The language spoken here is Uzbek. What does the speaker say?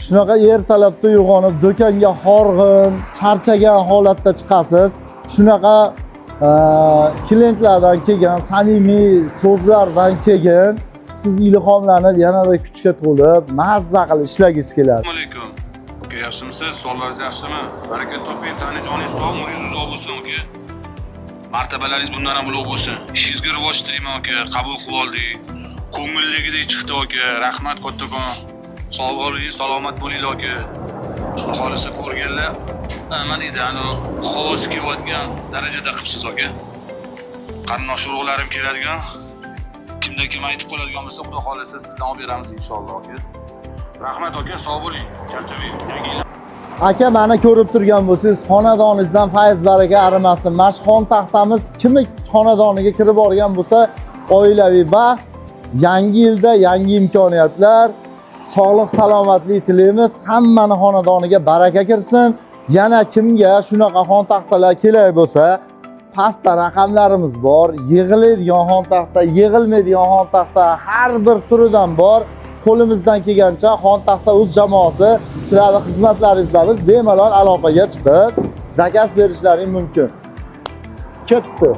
shunaqa ertalabda uyg'onib, do'konga horg'in, charchagan holatda chiqasiz. Shunaqa klientlardan kelgan samimiy so'zlardan keyin siz ilhomlanib, yanada kuchga to'lib, mazza qilib ishlagingiz keladi. Assalomu alaykum. Aka, yaxshimisiz? Sog'lig'ingiz yaxshimi? Baraka toping, tani joningiz sog', umringiz uzoq bo'lsin, aka. Martabalaringiz bundan ham ulug' bo'lsin. Ishingizga rivoj tilayman, aka. Qabul qilib oldik. Ko'ngilligidek chiqdi, aka. Rahmat kattakon. Sog' bo'ling, salomat bo'linglar, aka. Xohlasa ko'rganlar nima deydi, xavosi kelayotgan darajada qilibsiz, aka. Qarindosh urug'larim keladigan, kimda kim aytib qoladigan bo'lsa, xudo xolisa sizdan olib beramiz inshaalloh, aka. Rahmat, aka, sog' bo'ling. Charchamang. Yangilar. Aka, meni ko'rib turgan bo'lsangiz, xonadoningizdan fayz baraka arimasin. Mana shu xon taxtamiz kimni xonadoniga kirib borgan bo'lsa, oilaviy baxt, yangi yilda yangi imkoniyatlar, sog'lik, salomatlik tilaymiz. Hammani xonadoniga baraka kirsin. Yana kimga shunaqa xon taxtalar kerak bo'lsa, pastda raqamlarimiz bor. Yig'iladigan xon taxta, yig'ilmaydigan xon taxta har bir turidan bor. Qo'limizdan kelgancha xon taxta o'z jamoasi sizlarning xizmatlaringizdamiz. Bemalol aloqaga chiqib zakaz berishlaring mumkin. Ketdi.